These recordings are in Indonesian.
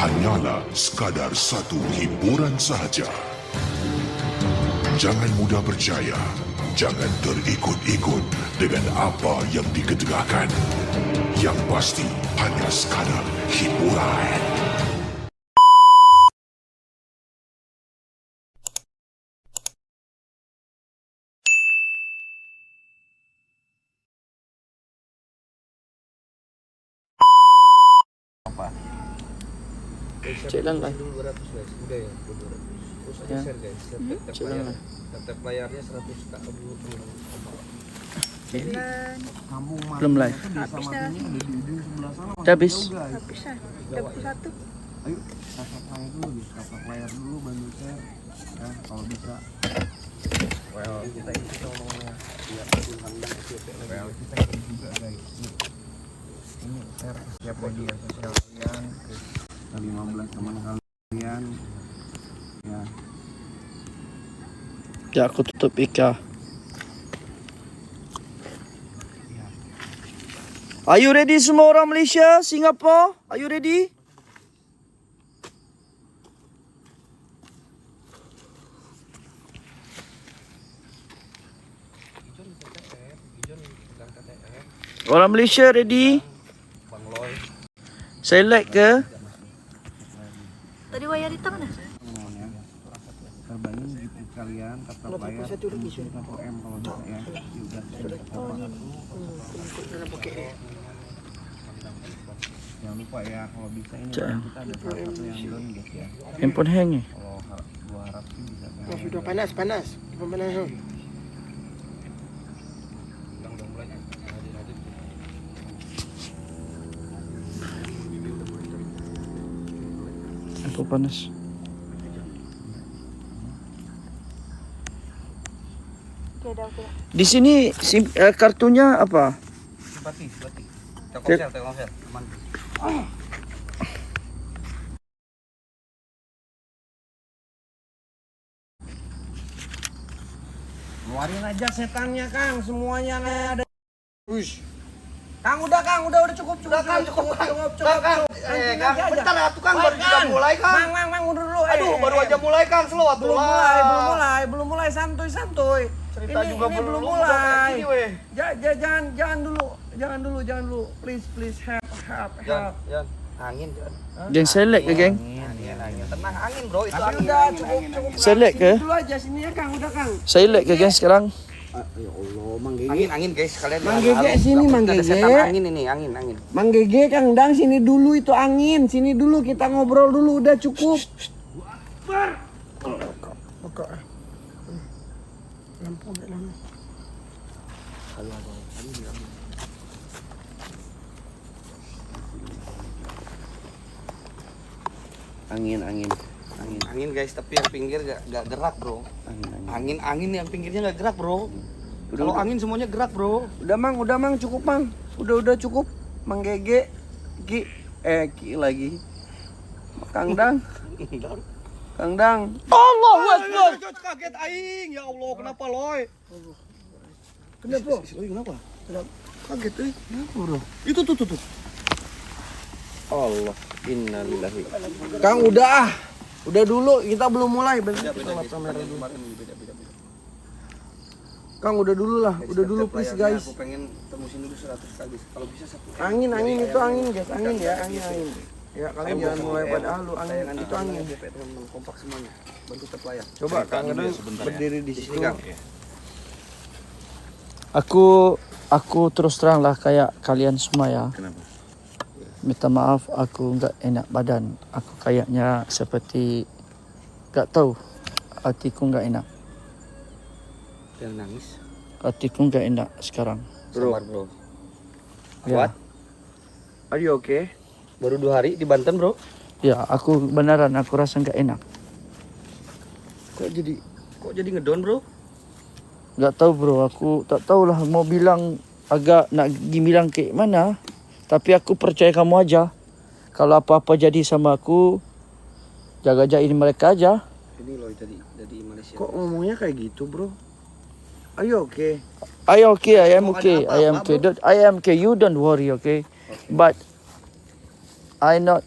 hanyalah sekadar satu hiburan sahaja. Jangan mudah percaya, jangan terikut-ikut dengan apa yang diketegakkan. Yang pasti hanya sekadar hiburan. Cek lang lah. 200 guys, udah ya 200. Terus aja Ya. share guys, Cek lang lah. tetap layarnya 100 kak dulu. Belum live. Habis dah. Dah habis. Habis dah. Dah pukul 1. Ayo, kakak dulu, kakak layar dulu, bantu share ya, kalau bisa. Well, kita ini ngomongnya ya handang Well, kita ini juga guys. Ini share ke setiap media sosial kalian, ke 15 teman kalian. Ya, Ya aku tutup Ika. Are you ready semua orang Malaysia, Singapore? Are you ready? Orang Malaysia ready? Saya like ke? Tadi wayar hitam mana? semuanya. Terbangun gitu kalian, tetap layar 1 M kalau bisa ya. Jangan lupa ya, kalau bisa ini Cek. kita ada salah satu yang down guys ya. Handphone hang ni. Kalau gua harap sih bisa. Sudah panas. Panas. Aku panas. Okey dah, okey dah. Di sini kartunya apa? Simpati. Telkomsel, aman. Keluarin aja setannya Kang, semuanya ada. Uish. Kang udah cukup. Kang, bentar ya tuh Kang, baru juga mulai Kang. Mang, mundur dulu. Aduh, baru aja mulai Kang, slow atuh lah. Belum mulai, santuy. Cerita Ini juga belum udah mulai. kayak gini, weh. Jangan dulu, please help. Yan, angin, Jan. Geng select ke geng? Angin. Tenang, angin bro, itu Tapi angin. udah cukup. Select ke? Dulu aja sini ya Kang, udah Kang. Select ke geng sekarang? Ya Allah, Mang Gege. Angin guys, kalian Mang jangan Gege halu. sini, Takut Mang ada Gege. setan angin ini, angin. Mang Gege, Kang Dang sini dulu, itu angin. Sini dulu kita ngobrol dulu, udah cukup. Angin. Angin guys, tapi yang pinggir gak gerak bro. Angin yang pinggirnya gak gerak bro. Kalau angin semuanya gerak bro. Udah Mang, cukup Mang. Udah cukup. Mang Gege, Ki lagi. Kang Dang. Allahu Akbar. Kaget aing, ya Allah, kenapa loy? Kenapa? Kaget euy. Kenapa bro? Itu tuh. Allah, innalillahi. Kang udah dulu, kita belum mulai. Bentar kita lap kamera dulu. Kang udah dulu lah, please guys. Aku pengen tembusin dulu 100 kali. Kalau bisa satu. Angin itu angin guys, angin. Ya kalian jangan mulai pada halu, angin itu angin. Teman-teman kompak semuanya. Bantu tep layar. Coba Kang Dang berdiri di situ. Aku terus terang lah kayak kalian semua ya. Kenapa? Minta maaf aku enggak enak badan. Aku kayaknya seperti enggak tahu. Hatiku enggak enak. Jangan nangis. Hatiku enggak enak sekarang. Sabar bro. Ya. Kuat. Are you okay? Baru 2 hari di Banten bro. Ya, aku beneran aku rasa enggak enak. Kok jadi ngedown bro? Enggak tahu bro, aku tak tahulah mau bilang agak nak pergi bilang ke mana. Tapi aku percaya kamu aja. Kalau apa-apa jadi sama aku, jaga-jagain mereka aja. Ini loh tadi dari Malaysia. Kok ngomongnya kayak gitu bro? Are you okay? I okay, I am Mau ada okay, apa-apa, I am okay. I am okay. You don't worry, okay? But I not.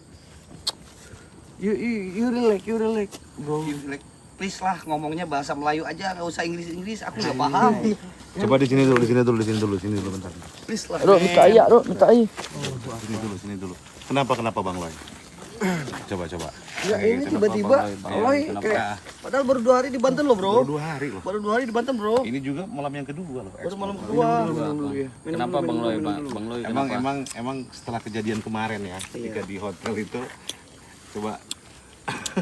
You relax, bro. Please lah ngomongnya bahasa Melayu aja, nggak usah Inggris, aku nggak paham. Coba di sini dulu bentar. Please lah. Rok minta air, Rok minta air. Sini dulu. Kenapa Bang Loy? Coba. Ya ini tiba-tiba Loy kayak padahal baru 2 hari di Banten loh, Bro. Baru 2 hari loh. Baru 2 hari di Banten, Bro. Ini juga malam yang kedua loh. Baru malam kedua. Kenapa Bang Loy, Pak? Bang Loy Emang setelah kejadian kemarin ya, ketika di hotel itu, coba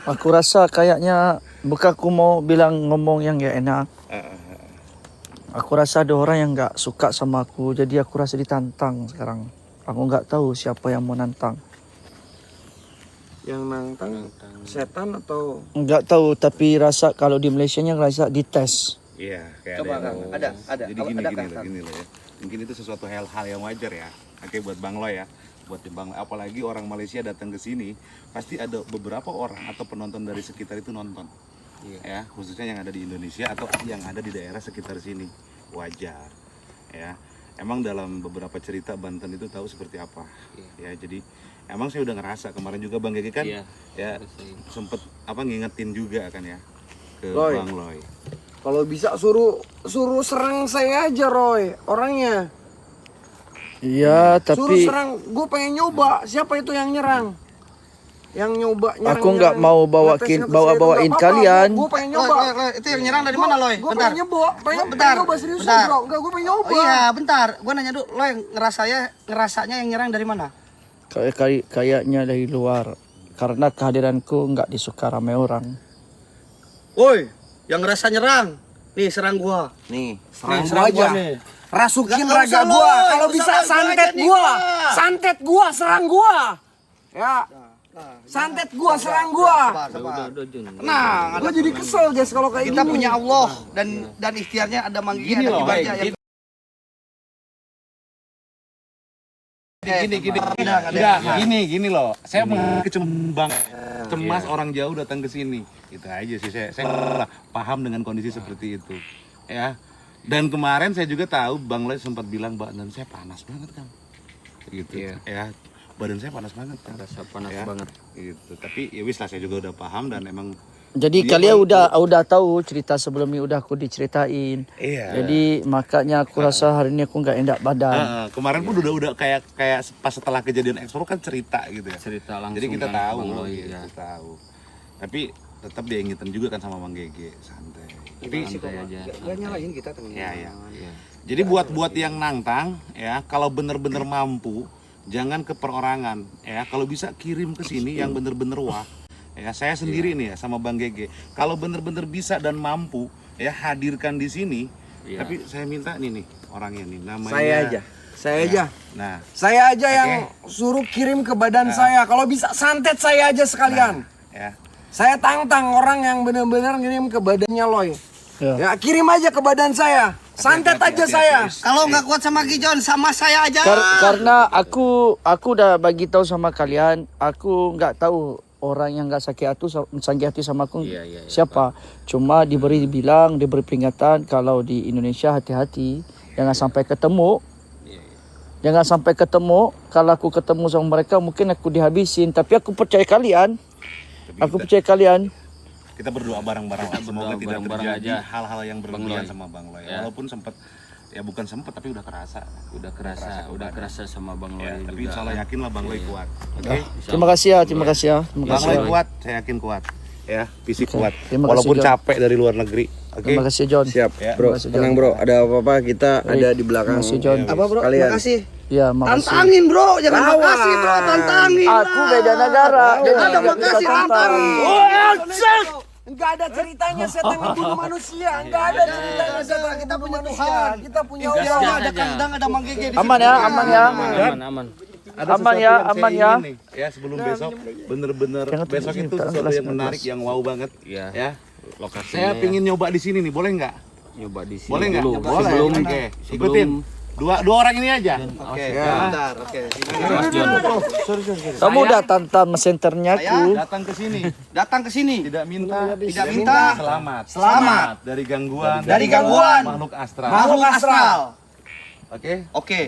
Aku rasa kayaknya bukan aku mau bilang ngomong yang gak enak. Aku rasa ada orang yang gak suka sama aku, jadi aku rasa ditantang sekarang. Aku gak tahu siapa yang mau nantang. Yang nantang setan atau Enggak tahu, tapi rasa kalau di Malaysia nya rasa dites. iya kayak Coba ada. Kang, ada. Jadi Kalau gini ada, loh, Kang. gini loh ya. Mungkin itu sesuatu hal yang wajar ya. Oke buat Bang Loy ya. Buat di Bang, apalagi orang Malaysia datang ke sini, pasti ada beberapa orang atau penonton dari sekitar itu nonton. Ya, khususnya yang ada di Indonesia atau yang ada di daerah sekitar sini. Wajar. Ya. Emang dalam beberapa cerita Banten itu tahu seperti apa. Ya, jadi emang saya udah ngerasa kemarin juga Bang Gege kan Iya. ya sempet ngingetin juga kan ya ke Loy. Bang Loy. kalau bisa suruh serang saya aja, Roy, orangnya. Iya, Suruh tapi serang, gue pengen nyoba. Siapa itu yang nyerang? Yang nyoba nyerang. aku nggak mau bawain kalian. Gue pengen nyoba. Loy, itu yang nyerang dari mana, Loy? Gue Bentar. pengen nyoba, pengen Bentar, nyoba seriusan, bentar. bro. Enggak, gue pengen nyoba. Oh iya, bentar. Gua nanya dulu, Loy ngerasanya yang nyerang dari mana? Kayaknya dari luar. Karena kehadiranku nggak disuka ramai orang. Woi, yang ngerasa nyerang. Nih, serang gua. Nih, Serang serang gua aja. Rasukin Nggak raga usah, gua. Loy. Kalau Nggak bisa usah, santet gua aja nih, gua. gua. Santet gua, serang gua. Ya. Santet gua, serang gua. Sabar. Nah, gua jadi kesel guys kalau kayak Kita gini. punya Allah dan ikhtiarnya ada manggilnya dan ibadahnya. Gini loh. Saya kecembang cemas orang jauh datang ke sini. Itu aja sih saya paham dengan kondisi seperti itu. Ya. Dan kemarin saya juga tahu Bang Loy sempat bilang badan saya panas banget kan. Gitu. Ya. Badan saya panas banget kan. Rasa panas Ya. banget. Gitu. Tapi ya wis lah saya juga udah paham dan emang Jadi Dia kalian udah tahu cerita sebelumnya udah aku diceritain. iya. Jadi makanya aku rasa hari ini aku nggak enak badan. Kemarin pun udah kayak pas setelah kejadian ekspor kan cerita gitu ya. Cerita langsung. Jadi kita kan, tahu, Bang Loy, gitu, ya. tahu. Tapi tetap dia ingetin juga kan sama Bang Gege, santai. Tapi Santai aja. Gak nyalahin kita teman. ya. Jadi buat yang nantang ya, kalau bener-bener mampu jangan ke perorangan ya. Kalau bisa kirim ke sini yang bener-bener wah. Ya, saya sendiri nih ya sama Bang Gege. Kalau bener-bener bisa dan mampu ya hadirkan di sini. Iya. Tapi saya minta nih orangnya nih namanya. Saya aja. Saya aja. Nah, Saya aja yang suruh kirim ke badan saya. Kalau bisa santet saya aja sekalian. ya. Saya tantang orang yang benar-benar ngirim ke badannya Loy. Ya, kirim aja ke badan saya. Santet aja saya. Kalau nggak kuat sama Gijon, sama saya aja. Karena aku udah bagi tahu sama kalian, aku nggak tahu orang yang nggak sakit hati sama aku siapa. Cuma diberi peringatan kalau di Indonesia hati-hati, jangan sampai ketemu. Jangan sampai ketemu. Kalau aku ketemu sama mereka mungkin aku dihabisin. Tapi aku percaya kalian. Kita berdoa bareng-bareng lah. Semoga tidak bareng-bareng terjadi aja. hal-hal yang berlebihan Loy. sama Bang Loy. Ya. Walaupun sempat ya bukan sempat tapi udah kerasa. Udah kerasa sama Bang Loy Ya, juga. tapi insya Allah yakin lah Bang Loy kuat. Oke. Terima kasih ya. Terima Bang kasih. Loy kuat, saya yakin kuat. Ya, fisik kuat. Terima kasih, Walaupun John. capek dari luar negeri. Oke. Terima kasih John. Siap, Ya. bro. Terima kasih, Tenang, bro. Ada apa-apa kita ada di belakang. Terima kasih, John. Apa bro? Kalian. Makasih. Ya, makasih. Tantangin bro, jangan makasih bro, tantangin. Aku beda negara. Jadi Ada tidak makasih, tantang. tantangin. Enggak ada ceritanya setan membunuh manusia. Enggak ada ceritanya setan kita punya Tuhan. Kita punya Ya, Allah. ada kandang, ada Mang Gege di Aman ya, aman ya. Aman. Ada Aman sesuatu ya, yang aman saya ya. ingin nih, ya sebelum besok bener-bener Jangan besok tunjukin, itu tangan sesuatu gelas, yang menarik yang wow banget. Iya. Ya. Lokasinya Saya pingin nyoba di sini nih, boleh nggak? nyoba di sini Boleh nggak? dulu. Boleh. Oke, ikutin. Dua orang ini aja. Oke, bentar, oke. Mas John. Kamu udah tantang mesenternya aku. Datang ke sini, Datang ke sini. tidak minta selamat. Selamat Dari gangguan. makhluk astral. makhluk astral. Oke. Oke.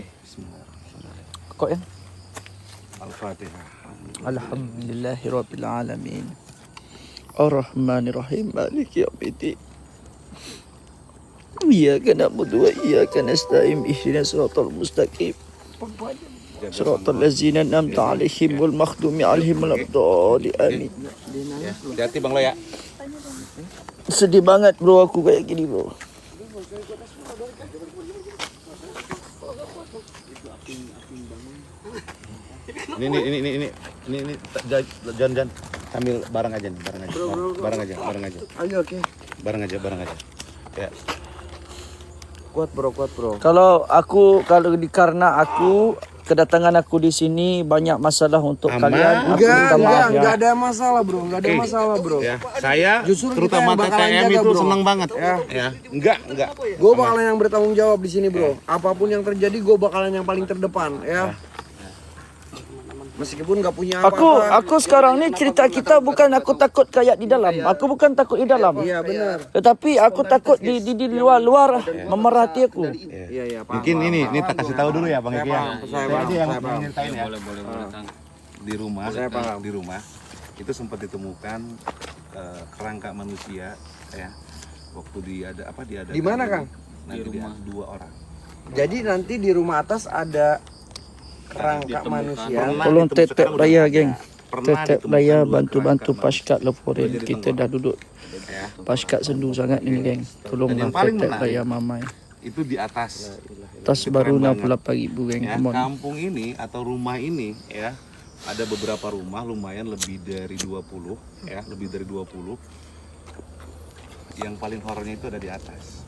Kok ya? Al-Fatihah. Alhamdulillahirabbil alamin. Ar-Rahmanir-Rahim. Maliki yaumiddin. Iyyaka na'budu wa iyyaka nasta'in. Ihdinas siratal mustaqim. Siratal ladzina an'amta 'alaihim wal maghdubi 'alaihim waladdallin. Amin. Hati-hati Bang Lo ya. Sedih banget bro aku kayak gini bro. Ini Jan sambil bareng aja nih, bareng aja. Ayo, oke. Bareng aja. Ya. Kuat bro. Kalau karena aku kedatangan aku di sini banyak masalah untuk Aman. kalian. Aku minta maaf ya. Enggak ada masalah bro. Ya, saya Justru kita terutama yang bakalan TTM jaga, itu bro. seneng banget. Ya. Enggak. Gue bakalan yang bertanggung jawab di sini bro. Apapun yang terjadi gue bakalan yang paling terdepan ya. Meskipun nggak punya apa-apa. Aku sekarang nih cerita kita bukan aku takut kayak di dalam. Aku bukan takut di dalam. Iya benar. Tetapi aku takut di luar memerhati aku. Iya paham. Mungkin ini tak kasih tahu dulu ya Bang Eki ya. Saya aja yang paham. nyeritain ya. Boleh Kang. Di rumah itu sempat ditemukan kerangka manusia ya. Waktu diada. Di mana, Kang? Nanti di rumah 2 orang. Jadi nanti di rumah atas ada kerangka manusia. Tolong tetep raya geng. Pernah Tetep ditemukan raya 2 bantu-bantu kerangka paskat laporin. Kita dah duduk ya. paskat sendu sangat ini geng. Tolonglah yang paling tetep menarik, raya mamai. Itu di atas. Tas Itu baru keren banget. 68.000 geng. Ya, Come on. kampung ini atau rumah ini ya ada beberapa rumah lumayan lebih dari 20 ya, lebih dari 20. Yang paling horornya itu ada di atas.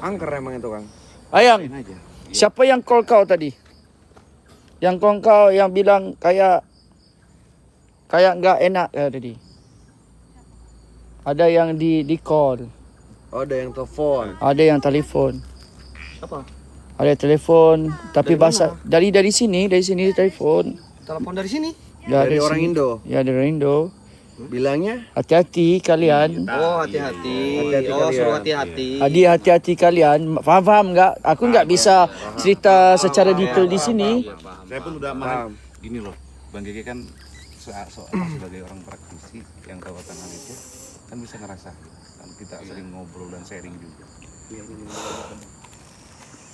Angker emang itu Kang. Ayang, Ini aja. siapa yang call kau tadi? Yang call kau yang bilang kayak nggak enak ya tadi. Ada yang di call, Oh, ada yang telepon. ada yang telefon. Apa? Ada telefon, tapi Dari bahasa dari sini telepon. Telepon dari sini. Dari orang sini. Indo. Ya dari Indo. Bilangnya Hati-hati kalian. Oh, hati-hati. Hati-hati Oh, kalian. suruh hati-hati. Adi hati-hati kalian. Paham nggak? Aku nggak bisa cerita secara detail di sini. Saya pun udah paham. Gini loh, Bang Gege kan sebagai orang praktisi yang tahu tentang itu kan bisa ngerasa kan kita sering ngobrol dan sharing juga.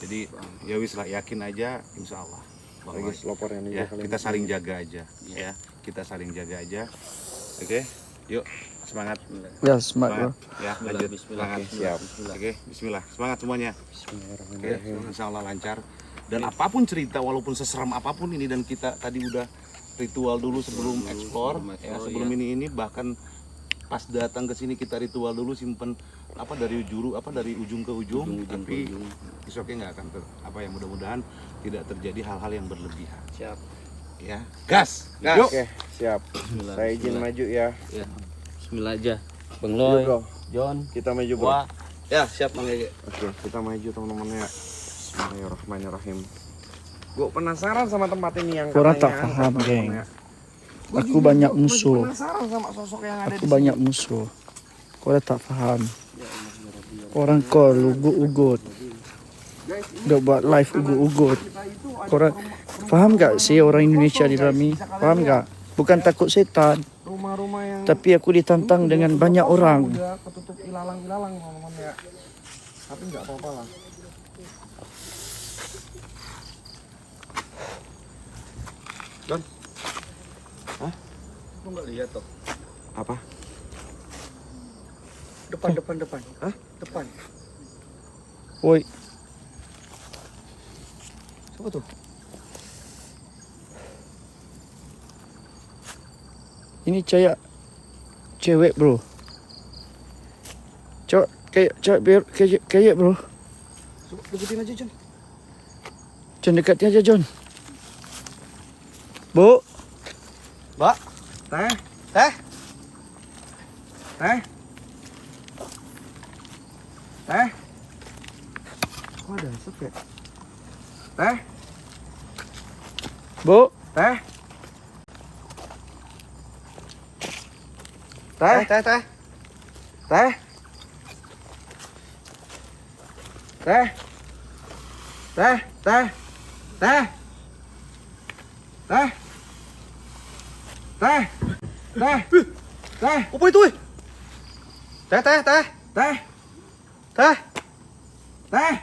Jadi ya wis lah, yakin aja insya Allah. lagi laporan ini Ya, kita saling jaga aja ya. Kita saling jaga aja. Oke, yuk semangat. Ya smart bro. Ya, lanjut. Semangat. Siap. Oke, bismillah. Semangat semuanya. Oke, insya Allah lancar. Dan apapun cerita, walaupun seseram apapun ini, dan kita tadi udah ritual dulu sebelum explore, ya, sebelum ini bahkan pas datang ke sini kita ritual dulu, simpen dari ujung ke ujung, tapi besoknya nggak akan ya mudah-mudahan tidak terjadi hal-hal yang berlebihan. Siap. Ya, gas. Gas. Yuk. Oke, siap. Saya izin maju ya. Ya. Bismillah aja. Bang Yuk, Loy, bro. John, Kita maju, bro. Wah, Ya, siap Bang Gege. Oke, kita maju teman-teman ya. Bismillahirrahmanirrahim. Gue penasaran sama tempat ini yang Korang tak katanya paham, angkat, geng. teman-teman ya. Gua Aku jujur, banyak gua musuh. penasaran sama sosok yang ada Aku di banyak musuh. Korang tak faham. Korang call ugut-ugut. Udah buat live ugut-ugut. Korang faham gak sih orang Indonesia di dalam ini? Faham gak? Bukan takut setan, rumah-rumah yang tapi aku ditantang dengan banyak orang. udah ketutup ilalang-ilalang teman-teman ya. Tapi nggak apa-apa lah. Don. Hah? Lu nggak lihat toh? Apa? Depan. Hah? Depan. Woi, Siapa tuh? ini cewek bro. Kayak bro. Coba deketin aja, John. John dekatin aja John. Bu, Mbak. Teh? Teh. Teh? Teh? Kok ada asap ya? Teh? bu, Teh? Teh, Teh? teh, teh. Teh? Teh? Teh? Teh? Teh? Teh. Teh. Teh. Teh. Apa itu, weh? Teh. Teh. Teh. Teh.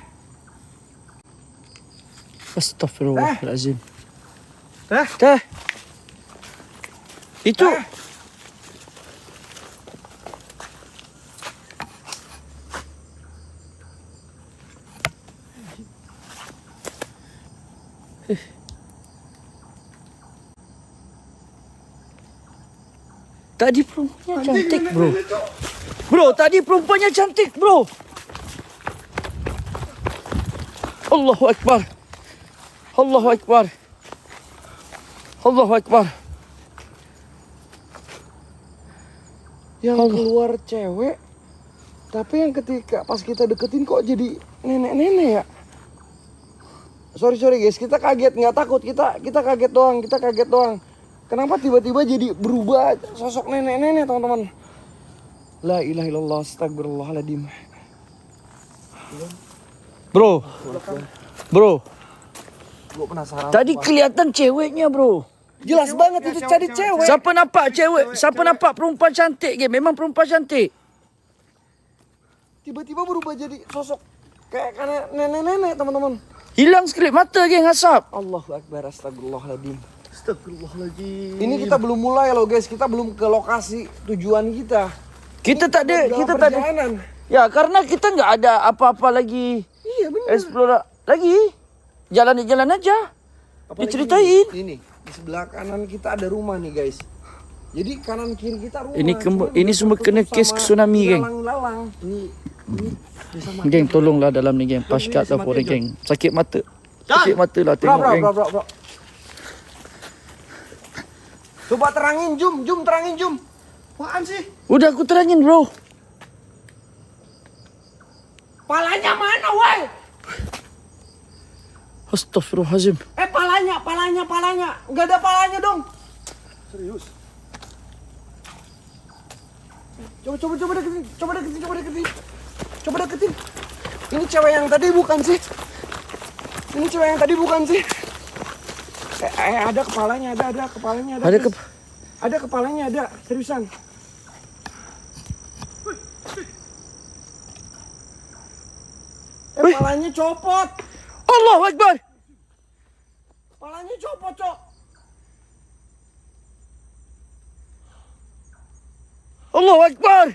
Astagfirullahalazim. Teh. Teh. Itu. Teh. Tadi perempuannya cantik, bro. Bro, tadi perempuannya cantik, bro. Allahu Akbar. Allahu Akbar. Allahu Akbar. Yang keluar cewek, tapi yang ketika pas kita deketin kok jadi nenek-nenek ya. Sorry guys, kita kaget, nggak takut, kita kaget doang. Kenapa tiba-tiba jadi berubah sosok nenek-nenek, teman-teman? La ilaha illallah, astagfirullahaladzim. Bro. Gue penasaran. Tadi kelihatan ceweknya, bro. Jelas banget itu cari cewek. Siapa nampak cewek? Siapa nampak perempuan cantik? Memang perempuan cantik. Tiba-tiba berubah jadi sosok kayak nenek-nenek, teman-teman. Hilang skrip mata, geng, asap. Allahu Akbar, astagfirullahaladzim. Ini kita belum mulai loh guys, kita belum ke lokasi tujuan kita. Kita tak ada, Dalam kita tak ada. perjalanan. Ya, karena kita nggak ada apa-apa lagi. Iya benar. Explore lagi. Jalan aja. Apalagi Diceritain. Ini di sebelah kanan kita ada rumah nih guys. Jadi kanan kiri kita rumah. Ini semua kena kes tsunami, geng. Lalang. Ini desa mati. Geng, tolonglah dalam ni, geng. Paskat lah korang, geng. Sakit mata. Sakit mata lah Bro, tengok, geng. bro. Coba terangin, Jum terangin, Jum. Apaan sih? Udah aku terangin, bro. Palanya mana, woi? Astagfirullahaladzim. Palanya. Enggak ada palanya dong. Serius. Coba deketin. Ini cewek yang tadi bukan sih? Ada kepalanya, ada kepalanya, ada kepalanya, ada, seriusan. Palanya copot. Allahu Akbar. Palanya copot, Cok. Allahu Akbar.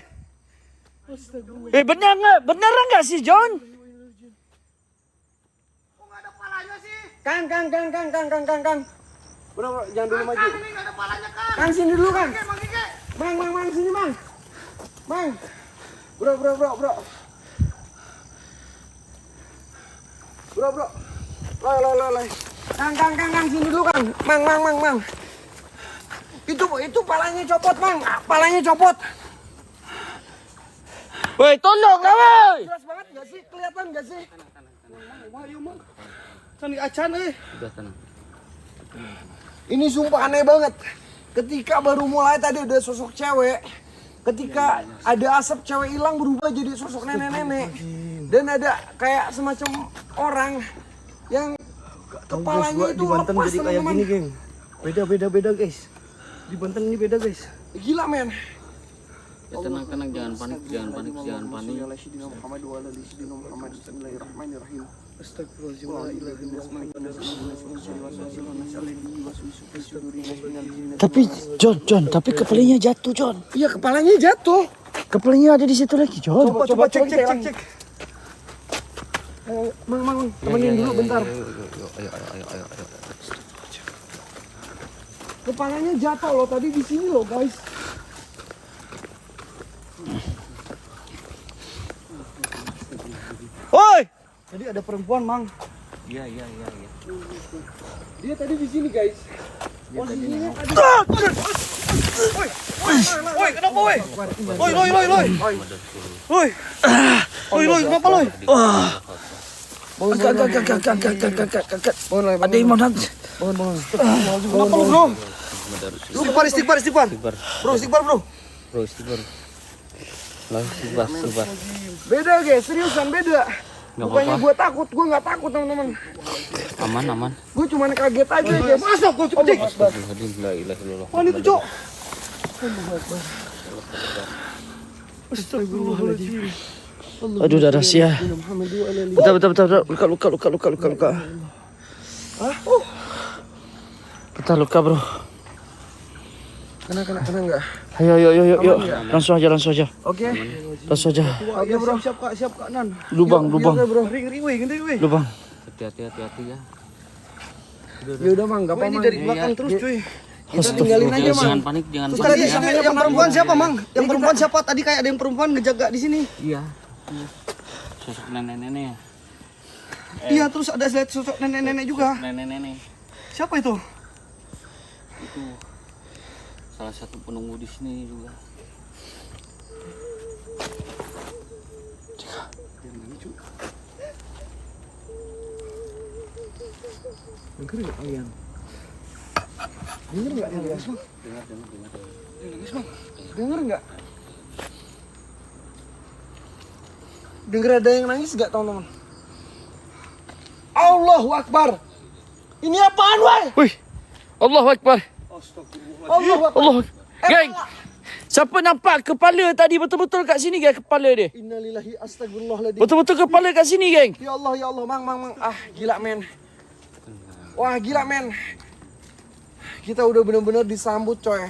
Beneran nggak sih, John? Kok nggak ada palanya sih? Kang. Bro, jangan dulu maju. Ini nggak ada palanya, Kang. Kang, sini dulu, Kang. Mang, sini, Mang. Mang. Bro. Loi. Kang, sini dulu, Kang. Mang. Itu palanya copot, Mang. Palanya copot. Woi, tolonglah, woi. Jelas banget nggak sih? Kelihatan nggak sih? Mang. Can acan, Udah tenang. Ini sumpah aneh banget. Ketika baru mulai tadi udah sosok cewek. Ketika ada asap cewek hilang berubah jadi sosok nenek-nenek. Dan ada kayak semacam orang yang kepalanya itu lepas, teman-teman. geng. Beda guys. Di Banten ini beda guys. Gila, men. Ya, tenang, jangan panik. Tapi John, tapi kepalanya jatuh, John. Iya, kepalanya jatuh. Kepalanya ada di situ lagi, John. Coba cek. Mang, temenin dulu bentar. Ayo. Kepalanya jatuh loh tadi di sini loh, guys. Woi, Tadi ada perempuan, Mang. Iya. Dia tadi di sini, guys. Posisinya tadi. Woi, kenapa, woi? Loi, kenapa, Loi? Angkat. Ada Imam nanti. Kenapa lu, bro? Istighfar. Bro, istighfar. Bro, istighfar. Lah, istighfar. Beda, guys. Seriusan beda. Nggak Bukannya apa-apa. gue takut, gue nggak takut teman-teman. Aman. Gue cuma kaget aja. Dia masuk, gue cepet. Astagfirullahaladzim, la ilaha illallah. Wah itu cok. Astagfirullahaladzim. Aduh, darah sia. Bentar. Luka. Bentar, luka, bro. Kena enggak? Ayo. Langsung aja. Oke. Langsung aja. Oke bro, siap kak Nan. Lubang. Bro. Ring weh. Lubang. Hati-hati ya. Ya udah mang, enggak apa-apa. Ini dari belakang terus cuy. Kita tinggalin aja mang. Jangan panik, jangan Terus panik tadi ya. yang perempuan siapa, Mang? Yang perempuan siapa? Tadi kayak ada yang perempuan ngejaga di sini. Iya. Sosok nenek-nenek. Iya, terus ada lihat sosok nenek-nenek juga. Nenek-nenek. Siapa itu? Itu salah satu penunggu di sini juga. Dengar nggak kalian? Dengar nggak kalian? Dengar nggak? Dengar ada yang nangis nggak teman-teman? Allahu Akbar. Ini apaan weh? Wih. Allahu Akbar. Allahu Akbar. Allah. Geng. Siapa nampak kepala tadi betul-betul kat sini, geng, kepala dia? Innalillahi astagfirullahaladzim. Betul-betul kepala kat sini, geng. Ya Allah, mang. Ah, gila men. Wah, gila men. Kita udah bener-bener disambut coy.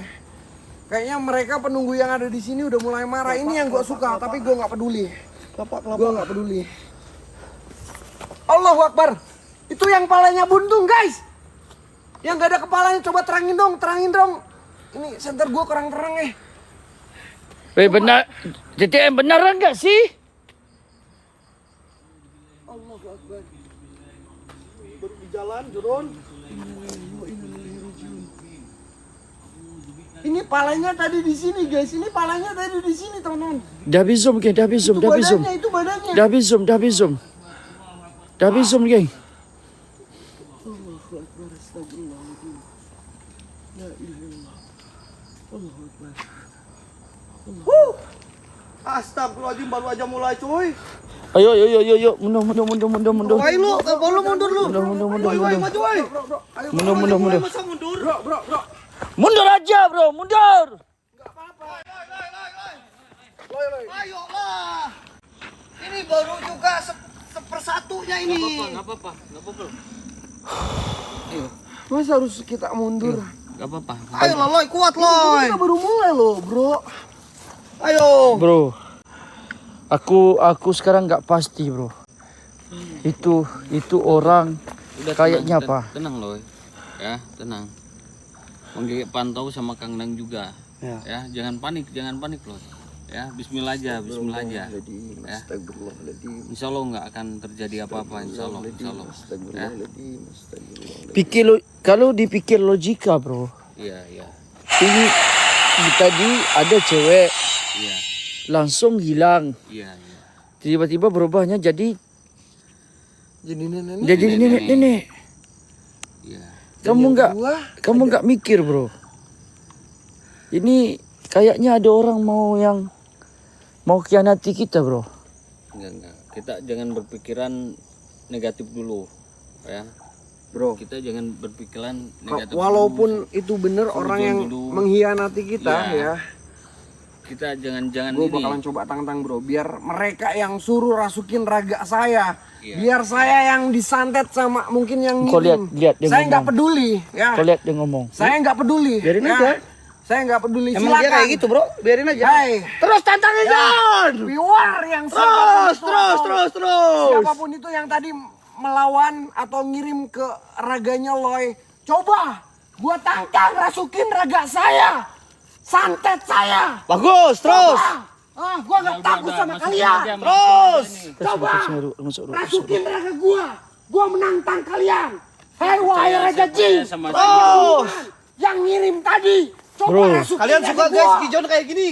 Kayaknya mereka penunggu yang ada di sini udah mulai marah. Ini yang gue suka, tapi gue nggak peduli. Gue nggak peduli. Allahu Akbar. Itu yang palanya buntung guys. Yang gak ada kepalanya, coba terangin dong. Ini senter gue kurang terang Weh, benar. JTM beneran nggak sih? Allahu Akbar. Baru di jalan, Jurun. Ini palanya tadi di sini, guys. Ini palanya tadi di sini, teman-teman. Dah habis zoom, geng. Dah habis zoom. Itu badannya. Dah habis zoom, geng. Astagfirullahaladzim, baru aja mulai cuy. Ayo. Mundur. Woi lu, kalau mundur lu. Mundur. Woi, maju woi. Mundur. Masa mundur? Bro. Mundur aja, bro. Mundur. Ayo lah. Ini baru juga sepersatunya ini. Nggak apa-apa. Masa harus kita mundur? Nggak apa-apa. Ayo lah, Loy, kuat Loy. Kita baru mulai loh, bro. Ayo. Bro. Aku sekarang nggak pasti, bro. Itu orang Udah kayaknya tenang, apa? Tenang loh. Ya, tenang. Pantau sama Kang Nang juga. Ya, jangan panik loh. Ya, bismillah aja. Ya. Insya Allah nggak akan terjadi apa-apa, insya Allah. Ya. Kalau dipikir logika, bro. Iya. Ini tadi ada cewek Iya. langsung hilang. Iya. Tiba-tiba berubahnya jadi Jadi nenek. Iya. Kamu nggak mikir, bro. Ini kayaknya ada orang mau khianati kita, bro. Enggak. Kita jangan berpikiran negatif dulu, ya. Bro. Kita jangan berpikiran negatif. Walaupun itu bener orang yang dulu. mengkhianati kita ya. Kita jangan Gue ini. bakalan coba tantang bro, biar mereka yang suruh rasukin raga saya, Iya. biar saya yang disantet sama mungkin yang Kau ngirim. lihat dia Saya ngomong. nggak peduli, ya. Kau lihat dia ngomong. Saya nggak peduli. Biarin ya. aja. Saya nggak peduli. Emang Silakan. dia kayak gitu, Bro? Biarin aja. Hai. Terus tantangin, John. Viewer yang Terus. siapapun itu yang tadi melawan atau ngirim ke raganya Loy, coba gua tantang rasukin raga saya, santet saya. Bagus, terus. Gua nggak takut sama kalian. Terus. Coba Masuk. rasukin raga gua menantang kalian. Hei wahai raga jin, Terus. yang ngirim tadi, coba Bro. rasukin Kalian raga suka gua. guys, Gijon kayak gini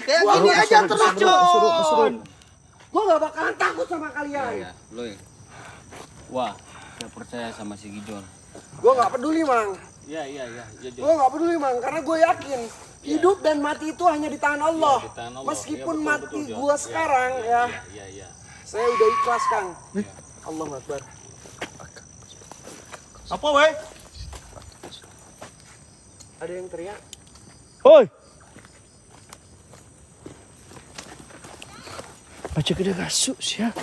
aja terus, John. Gua nggak bakalan takut sama kalian. Ya, Loy. Wah, saya percaya sama si Gijon. Gua nggak peduli mang. Iya, Jon. Gue gak peduli mang, karena gue yakin hidup dan mati itu hanya di tangan Allah. di tangan Allah. Meskipun Iya, betul, mati betul, Jon. gue sekarang ya, Iya. saya udah ikhlas Kang. Allahu Akbar. Apa weh? Ada yang teriak. Oi. Baca kena gasuk sia.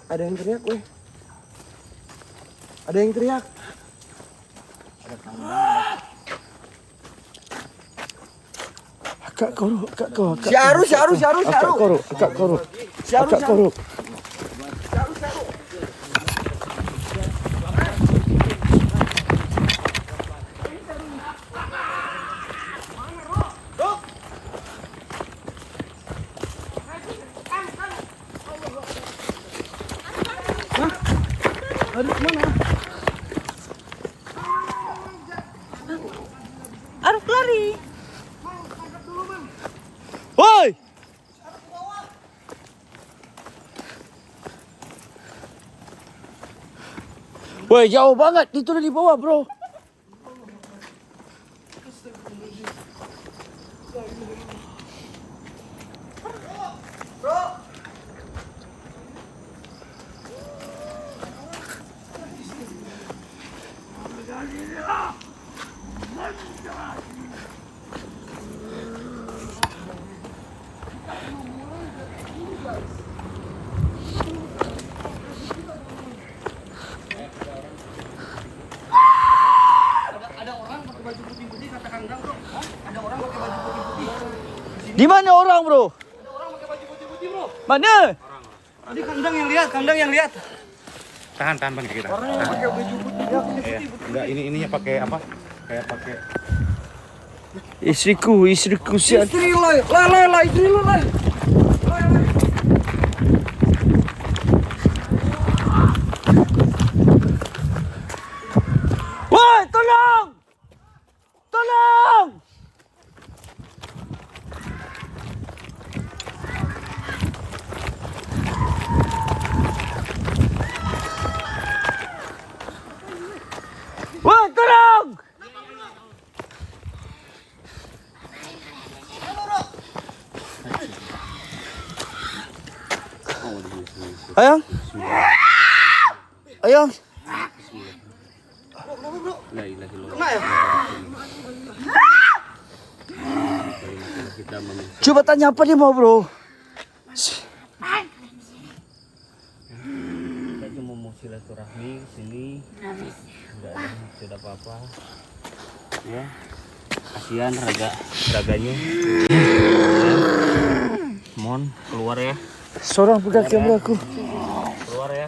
Ada yang teriak, weh. Ada yang teriak. Akak koro, akak koro. Syaru. Akak koro, akak koro. Akak koro. Aruf lari. Woi. Woi, jauh banget. Itu di bawah, bro. Di mana orang, bro? Mana? Tadi kandang yang lihat. Tahan bang kita. Orang yang pakai baju putih. Iya. Enggak, ininya pakai apa? Kayak pakai Istriku siap. Istri lo, lah, istri lo, lah. Woi, tolong! Tolong! Woi, tolong! Ayang? Ayang? La ilaha illallah. Kena ya? Kita meminta Coba tanya apa dia mau, bro? kita cuma mau silaturahmi sini. Enggak ada maksud apa-apa. Ya. Kasihan raganya. Ya. Mohon keluar ya. Seorang pegang kamera aku. Keluar ya.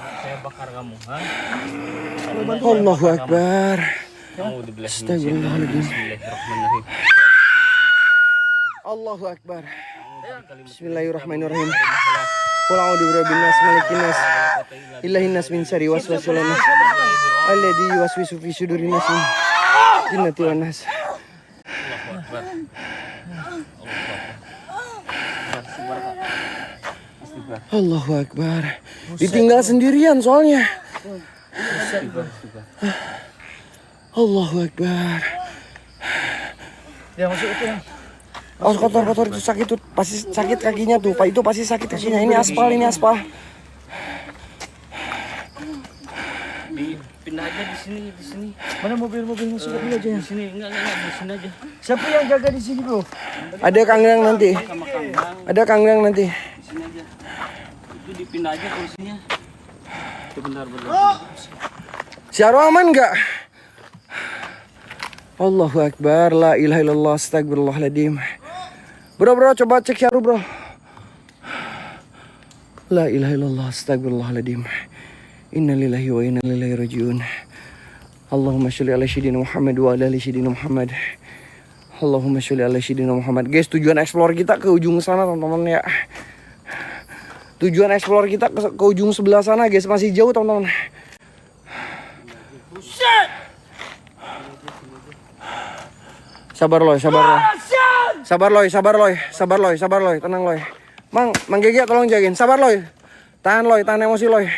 Saya bakar kamu, ha? Allahu Akbar. Astagfirullahaladzim. Bismillahirrahmanirrahim. Allahu Akbar. Bismillahirrahmanirrahim. Qul a'udzu birabbin nas, malikin nas, ilahin nas min syarri waswasil nas. Alladzi yuwaswisu fi sudurin nas. Jinnati wan nas. Allahu Akbar. Ditinggal sendirian soalnya. Allahu Akbar. Dia masuk itu ya. Oh, kotor itu sakit tuh, pasti sakit kakinya tuh. Pak itu pasti sakit kakinya. Ini aspal. Pindah aja di sini. Mana mobil-mobil masuk dulu aja ya. Di sini enggak di sini aja. Siapa yang jaga di sini, bro? Ada kangdang nanti. Sama kandang Ada kangdang nanti. di sini aja. Itu dipindah aja kursinya. Itu benar. Syaru aman nggak? Allahu Akbar, la ilaha illallah, astagfirullahaladzim. Bro, coba cek Syaru, bro. La ilaha illallah, astagfirullahaladzim. Innalillahi wa inna ilaihi rajiun. Allahumma sholli ala sayyidina Muhammad wa ala ali sayyidina Muhammad. Allahumma sholli ala sayyidina Muhammad. Guys, tujuan explore kita ke ujung sana, teman-teman ya. Tujuan explore kita ke ujung sebelah sana, guys. Masih jauh, teman-teman. Sabar loy. Tenang loy. Mang Gege tolong jagain. Sabar loy. Tahan emosi loy.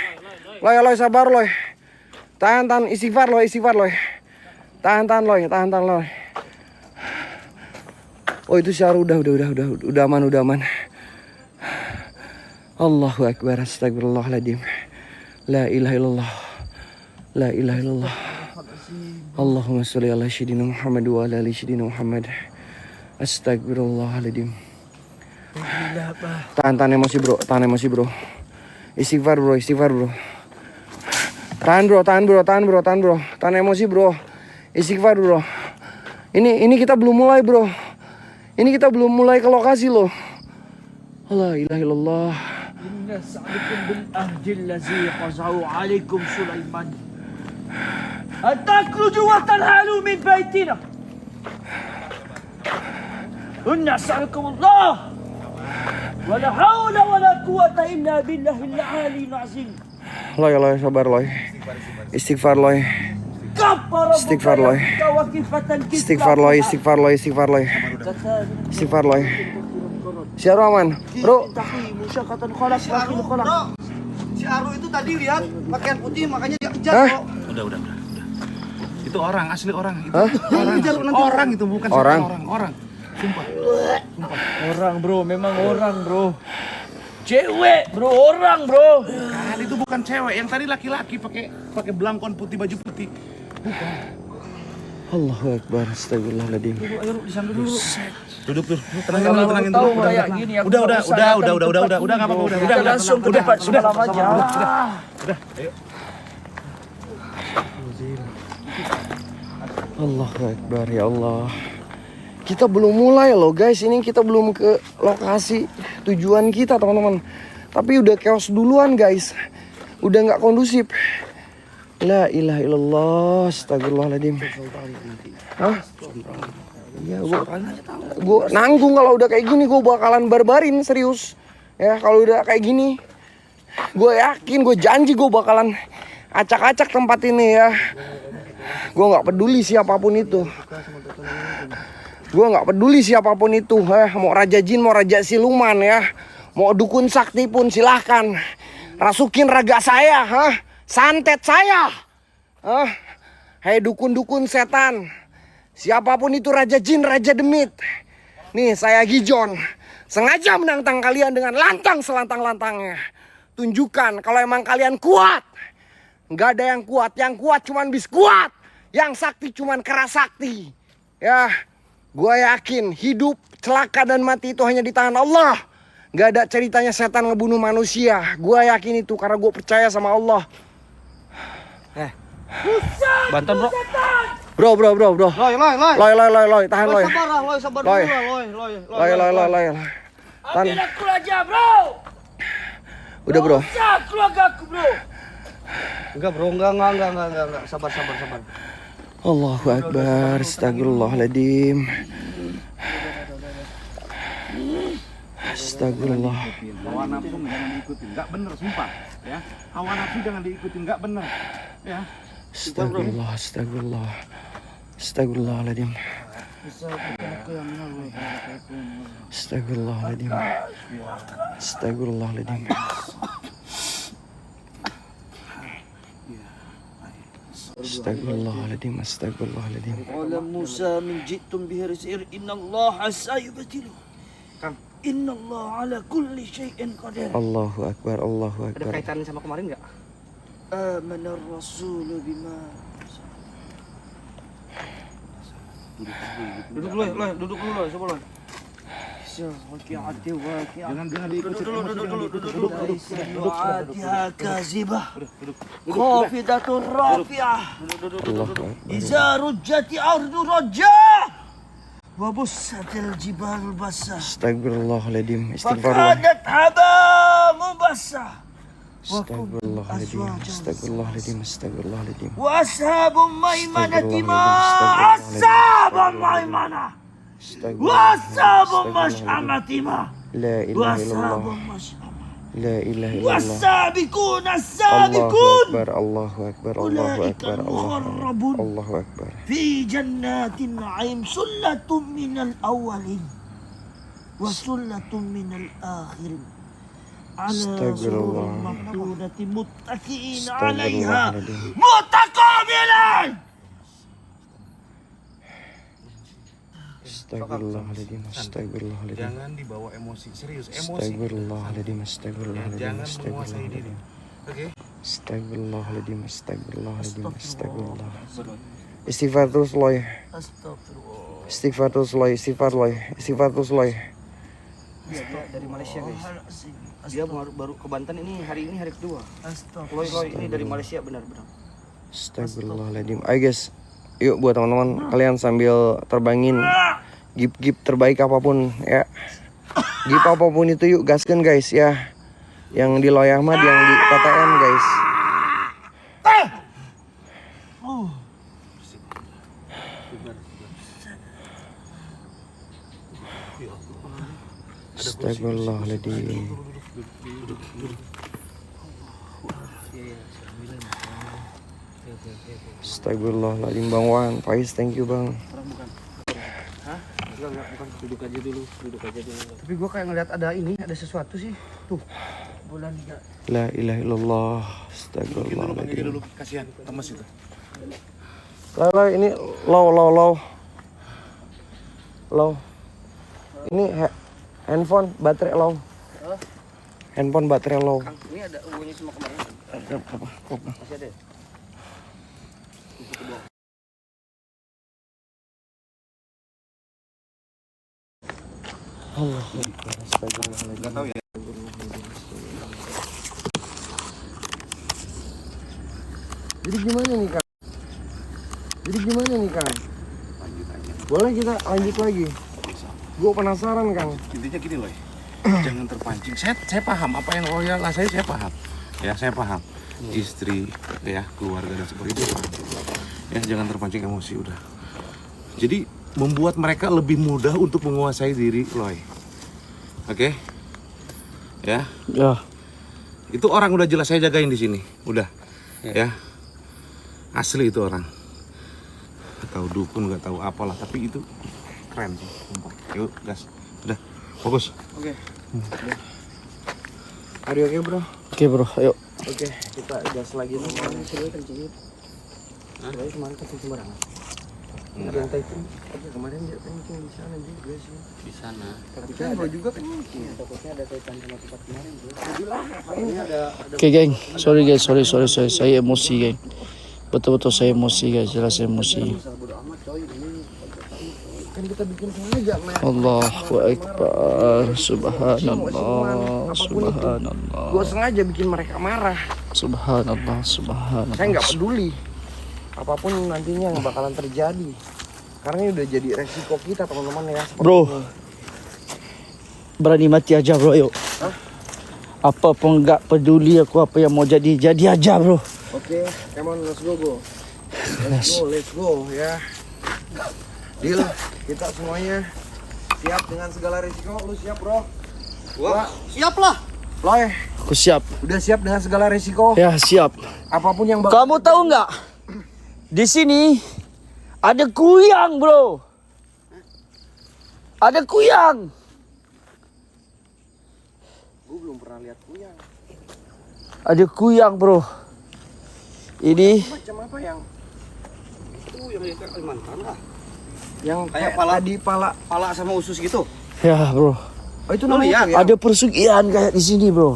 Loy sabar loy. Tahan istighfar loy. Tahan loy. Oh itu Syaru udah aman. Allahu Akbar, astagfirullahaladzim. La ilaha illallah. La ilaha illallah. Allahumma sholli ala sayyidina Muhammad wa ala ali sayyidina Muhammad. Astagfirullahaladzim. Tahan emosi bro, tahan emosi bro. Istighfar bro, istighfar bro. Tahan bro. Tahan emosi bro. Istighfar bro. Ini kita belum mulai bro. Ini kita belum mulai ke lokasi loh. La ilaha illallah. Inna sa'alukum bil ahdil lazi qazau alaikum Sulaiman. An takhruju wa tanhalu min baitina. Inna sa'alukum Allah. Wa la hawla wa la quwwata illa billahil aliyyil azim. Loy, sabar loy. Istighfar loy. Istighfar loy. Istighfar loy. Siapa aman? Bro. Si Aru itu tadi lihat pakaian putih makanya dia kejar, bro. Udah. Itu orang, asli orang. Itu Hah? orang itu bukan Orang. orang. Sumpah. Orang bro, memang orang bro. Cewek bro, orang bro. Kan itu bukan cewek, yang tadi laki-laki pakai belangkon putih, baju putih. Bukan. Allahu Akbar, astagfirullahaladzim. Ayo, di sana dulu. Duduk. Tenangin dulu. Kayak gini aku Udah, enggak apa-apa, udah. Kita langsung ke tempat semalam aja. Udah, ayo. Allahu Akbar, ya Allah. Kita belum mulai loh guys, ini kita belum ke lokasi tujuan kita teman-teman. Tapi udah chaos duluan guys. Udah nggak kondusif. La ilaha illallah, astagfirullahaladzim. Hah? Iya, gue nanggung kalau udah kayak gini, gue bakalan barbarin serius. Ya kalau udah kayak gini, gue yakin, gue janji gue bakalan acak-acak tempat ini ya. Gue nggak peduli siapapun itu. Gue nggak peduli siapapun itu, mau raja jin, mau raja siluman ya, mau dukun sakti pun silahkan rasukin raga saya, santet saya, hei dukun-dukun setan, siapapun itu raja jin, raja demit, nih saya Gijon, sengaja menantang kalian dengan lantang selantang-lantangnya, tunjukkan kalau emang kalian kuat, nggak ada yang kuat cuman bis kuat, yang sakti cuman keras sakti, ya. Gue yakin hidup, celaka dan mati itu hanya di tangan Allah. Gak ada ceritanya setan ngebunuh manusia. Gue yakin itu karena gue percaya sama Allah. Bantan, bro. Bro. Loy, tahan loy. Sabar Loy. dulu, Loy. Tahan. Ambil aku aja bro. Udah bro. Usah keluarga aku bro. Enggak, bro, enggak. Sabar. Allahu Akbar, astagfirullahaladzim. Astagfirullah. Hawa nafsu jangan diikutin, enggak bener sumpah, ya. Hawa nafsu jangan diikutin, enggak bener. Ya. Astagfirullah. Astagfirullahaladzim. Astagfirullahaladzim. Astagfirullahaladzim. Qala Musa min jitum bihirzir innallaha sayubtilu. Innallaha ala kulli syai'in qadir. Allahu Akbar. Ada kaitan sama kemarin enggak? Amanar rasulu bima. Duduk dulu, coba lo. Jangan diikutin. Duduk. Wa'atiha kazibah. Khafidatur rafi'ah. Allahu Akbar. Iza rujjati ardu rajjah. Wa bussatil jibal basah. Astagfirullahaladzim. Istighfar. Fakadat haba mubassah. Astagfirullahaladzim. Wa ashabul maimanati ma ashabul maimanah. Wa ashabul mash'amati ma. La ilaha illallah. La ilaha illallah. Wasabiquna sabiqun. Allahu Akbar. Allahu Akbar. Fi jannatin na'im sullatun minal awwalin wa sullatun minal akhirin. Ala surur mamdudati muttaqiin 'alaiha mutaqabilin. Astagfirullahaladzim, astagfirullahaladzim. Jangan dibawa emosi, serius emosi. Astagfirullahaladzim, astagfirullahaladzim, Jangan menguasai diri. Oke? Astagfirullahaladzim, astagfirullahaladzim, astagfirullah. Istighfar terus loy. Astagfirullah. Istighfar terus loy, istighfar loy, istighfar terus loy. Dia dari Malaysia guys. Dia baru ke Banten ini hari kedua. Loy ini dari Malaysia benar-benar. Astagfirullahaladzim. Ayo guys, yuk buat teman-teman kalian sambil terbangin gift terbaik apapun ya. Gift apapun itu yuk gaskan guys ya. Yang di Loy Ahmad, yang di PTM guys. Astagfirullahaladzim. Astagfirullahaladzim Bang Wan, Faiz, thank you Bang. Bukan, duduk aja dulu. Tapi gua kayak ngeliat ada sesuatu sih. Tuh. Bulan enggak. La ilaha illallah. Dulu Astagfirullahaladzim. kasihan temes itu. Low, ini low. Ini handphone baterai low. Handphone baterai low. Ini ada hubungannya sama kemarin. Ada apa? Masih ada. Allah Akbar. Astagfirullahaladzim. Enggak tahu ya. Jadi gimana nih Kang? Boleh kita lanjut lagi? Gue penasaran Kang. Intinya gini loh. Jangan terpancing. Saya paham apa yang Royal saya paham. Ya, saya paham. Istri, ya, keluarga dan seperti itu. Ya, jangan terpancing emosi udah. Jadi membuat mereka lebih mudah untuk menguasai diri Loy. Oke? Ya. Ya. Itu orang udah jelas saya jagain di sini. Udah. Ya. Asli itu orang. Gak tahu dukun, gak tahu apalah, tapi itu keren sih. Sumpah. Yuk, gas. Udah. Fokus. Oke. Are you okay bro? Oke bro, ayo. Oke, kita gas lagi teman-teman. Baik mantap itu sembarangan. Yang itu kemarin dia kencing di sana juga sih. Di sana. Tapi kan gua juga kencing. Takutnya ada kaitan sama tempat kemarin bro. Ini ada Oke geng, sorry guys, sorry. Saya emosi geng. Betul-betul saya emosi guys, jelas emosi. Kan kita bikin sengaja, men. Allahu Akbar, subhanallah, subhanallah. Gue sengaja bikin mereka marah. Subhanallah. Saya nggak peduli apapun nantinya yang bakalan terjadi. Karena ini udah jadi resiko kita teman-teman ya. Bro, berani mati aja bro, yuk. Apa pun nggak peduli aku apa yang mau jadi aja bro. Oke, come on, let's go. Let's go ya. Deal, kita semuanya siap dengan segala resiko. Lu siap bro? Wah, siap lah. Loy, Aku siap. udah siap dengan segala resiko. Ya siap. Apapun yang bakal Kamu tahu nggak? Di sini ada kuyang bro. Ada kuyang. Gue belum pernah lihat kuyang. Ada kuyang bro. Ini Macam apa yang Yang di Kalimantan lah. yang Kayak pala sama usus gitu. ya bro. Oh itu Lu namanya lihat? kuyang. Ada persugihan kayak di sini bro.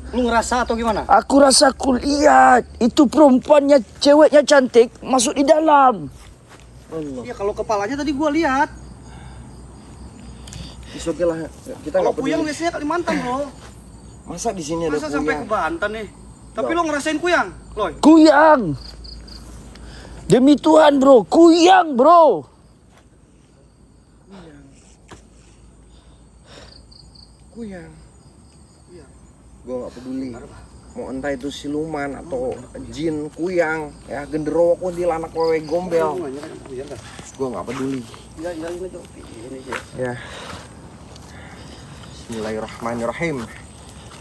Lu ngerasa atau gimana? Aku rasa aku lihat itu perempuannya, ceweknya cantik masuk di dalam. Iya, kalau kepalanya tadi gua lihat. It's okay lah. Kita Kalau nggak kuyang peduli. biasanya Kalimantan, Bro. Masa di sini ada Masa kuyang? sampai ke Banten nih? Tapi lo ngerasain kuyang, Loy? Kuyang. Demi Tuhan bro, kuyang bro. Kuyang. Gue nggak peduli. Mau entah itu siluman atau jin, kuyang, ya genderuwo, kuntilanak, wewe, gombel. Gue nggak peduli. Ya, ini aja. Ini aja. Ya. Bismillahirrahmanirrahim.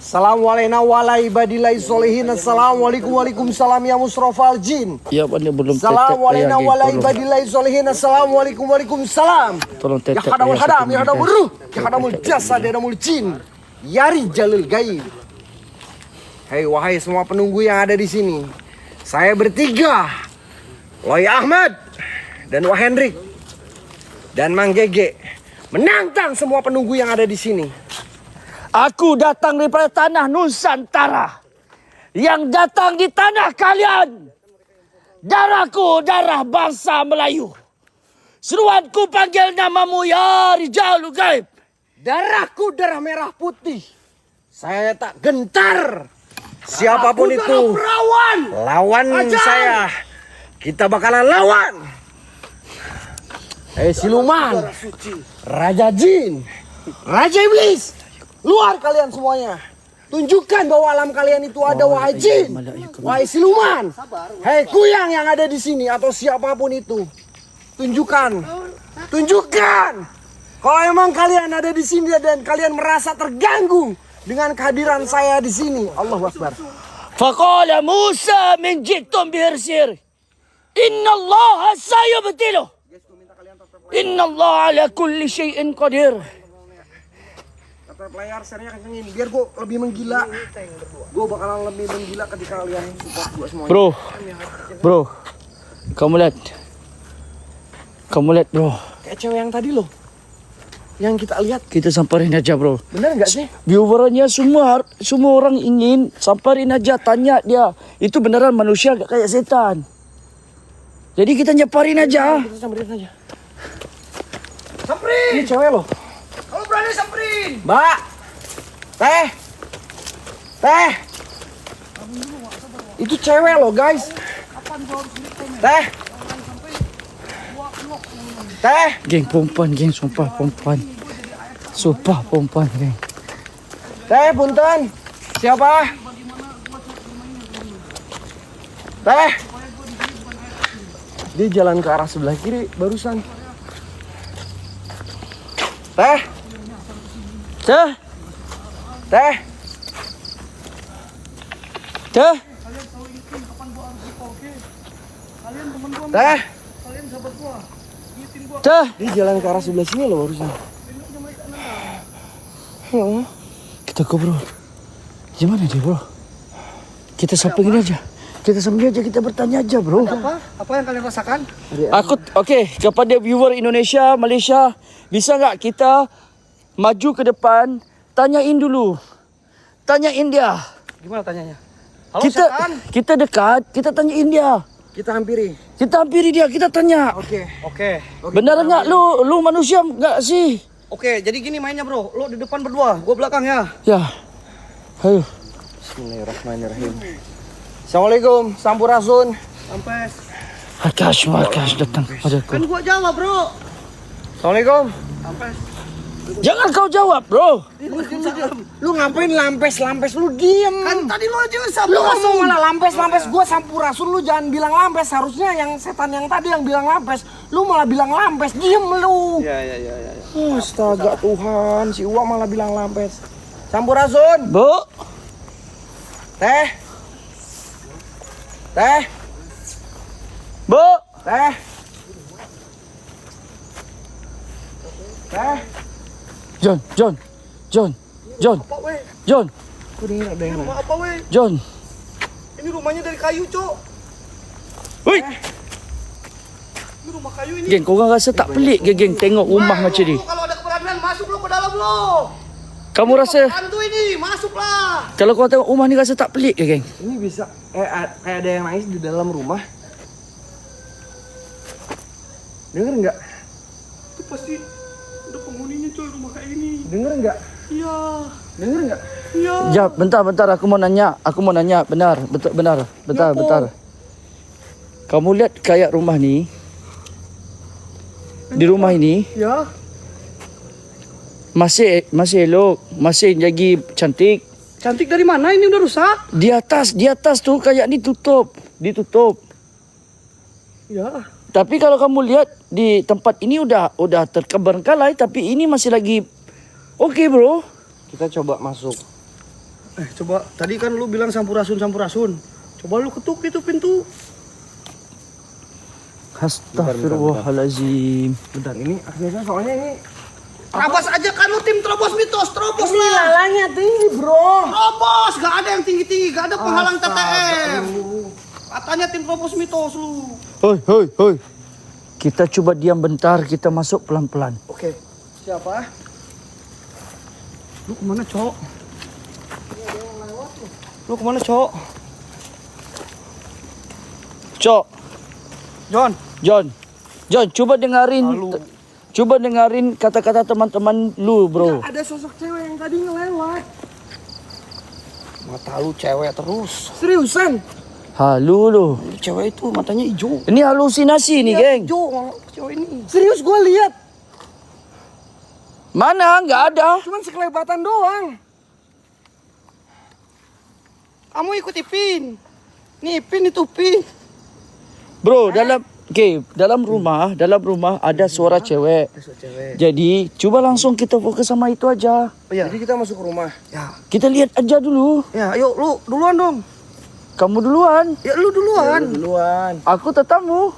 Assalamualaikum warahmatullahi wabarakatuh. Assalamualaikum waalaikumsalam ya musrofal jin. Ya mana belum tetek. Assalamualaikum warahmatullahi wabarakatuh. Assalamualaikum waalaikumsalam. Tolong Ya tetek. hadamul hadam, ya hadamul ruh, ya hadamul jasad, ya hadamul jin. Yari jalil gaib. Hei wahai semua penunggu yang ada di sini. Saya bertiga. Loy Ahmad dan Wah Hendrik dan Mang Gege menantang semua penunggu yang ada di sini. Aku datang daripada tanah Nusantara. Yang datang di tanah kalian. Darahku darah bangsa Melayu. Seruanku panggil namamu ya Rijalul Gaib. Darahku darah merah putih. Saya tak gentar. Siapapun itu lawan saya. Kita bakalan lawan. Siluman, Raja Jin, Raja Iblis, luar kalian semuanya. Tunjukkan bahwa alam kalian itu ada, wahai jin, wahai siluman, hei kuyang yang ada di sini atau siapapun itu. Tunjukkan. Kalau emang kalian ada di sini dan kalian merasa terganggu dengan kehadiran saya di sini, Allahu Akbar. Faqala Musa min jitum bihirsir. Inna Allah sayubtiluh. Inna Allah ala kulli syai'in qadir. Kata layar serinya kencengin biar gue lebih menggila. Gue bakalan lebih menggila ketika kalian support gue semuanya. Bro, kamu lihat bro. Kayak cewek yang tadi loh, yang kita lihat. Kita samperin aja bro. Bener nggak sih? Viewernya semua orang ingin samperin aja, tanya dia. Itu beneran manusia gak kayak setan? Jadi kita nyeparin aja. Kita samperin aja. Samperin! Ini cewek loh. Kalau berani samperin. Mbak! Teh! Itu cewek loh guys. Teh! Geng perempuan, geng sumpah perempuan. Geng. Teh, punten. Siapa? Teh! Dia jalan ke arah sebelah kiri barusan. Teh! Teh. Teh! Dia jalan ke arah sebelah sini loh barusan. Ya Allah. Kita go bro. Gimana dia bro? Kita sampingin aja. Kita bertanya aja bro. Apa yang kalian rasakan? Oke, kepada viewer Indonesia, Malaysia, bisa nggak kita maju ke depan, tanyain dulu. Tanyain dia. Gimana tanyanya? Halo, kita dekat, kita tanyain dia. Kita hampiri. Kita hampiri dia, kita tanya. Oke. Benar nggak lu manusia nggak sih? Oke, jadi gini mainnya bro. Lo di depan berdua, gue belakang ya. Ya. Ayo. Bismillahirrahmanirrahim. Assalamualaikum, Sampurasun. Sampai. Akash datang padaku. Kan gua jawab bro. Assalamualaikum. Sampai. Jangan kau jawab bro. Lu ngapain lampes? Lu diem. Kan tadi lo aja Lu Sampurasun. ngomong malah lampes. Gua Sampurasun, lu jangan bilang lampes. Harusnya yang setan yang tadi yang bilang lampes. Lu malah bilang lampes. Diem lu. Iya. Astaga Tuhan, si Uwa malah bilang lampes. Sampurasun. Bu. Teh. Bu. Teh. John. Kudengar ada yang Apa weh? John. Ini rumahnya dari kayu, Cok. Woi. Ini rumah kayu ini. Geng, kau rasa tak pelik ke geng tengok rumah macam ni? Kalau ada keberanian masuk lo ke dalam lo. Kamu rasa Hantu ini, masuklah. kalau kau tengok rumah ni rasa tak pelik ke geng? Ini bisa kayak ada yang nangis di dalam rumah. Dengar nggak? Itu pasti udah penghuninya coy rumah kayak ini. Dengar nggak? Iya. Dengar nggak? Iya. Jap, bentar aku mau nanya. Bentar. Kamu lihat kayak rumah ni? Di rumah ini Ya. masih elok, masih jadi cantik. Cantik dari mana? Ini udah rusak. Di atas tuh kayak ditutup. Ya. Tapi kalau kamu lihat di tempat ini udah terkebengkalai, tapi ini masih lagi oke, bro. Kita coba masuk. Coba tadi kan lu bilang sampurasun. Coba lu ketuk itu pintu. Astagfirullahalazim. Bentar, ini akhirnya soalnya ini Terobos aja kan lu tim terobos mitos, terobos ini lah. lalangnya tinggi, bro. Terobos, gak ada yang tinggi-tinggi, gak ada penghalang TTM. Katanya tim terobos mitos lu. Hoi. Kita coba diam bentar, kita masuk pelan-pelan. Oke. Siapa? Lu kemana, Cok? Lu kemana, Cok? Cok, John. John, coba dengerin kata-kata teman-teman lu, bro. Ada sosok cewek yang tadi ngelewat. Mata lu cewek terus. Seriusan? Halu lu. Cewek itu matanya hijau. Ini halusinasi nih, geng. Hijau cewek ini. Serius gue lihat. Mana? Nggak ada. Cuman sekelebatan doang. Kamu ikut Ipin. Nih Ipin itu Pin. Bro, dalam rumah ada suara cewek. Jadi, coba langsung kita fokus sama itu aja. Jadi kita masuk ke rumah. Ya, Kita lihat aja dulu. ayo lu duluan dong. Kamu duluan. Ya lu duluan. Duluan. Aku tetamu.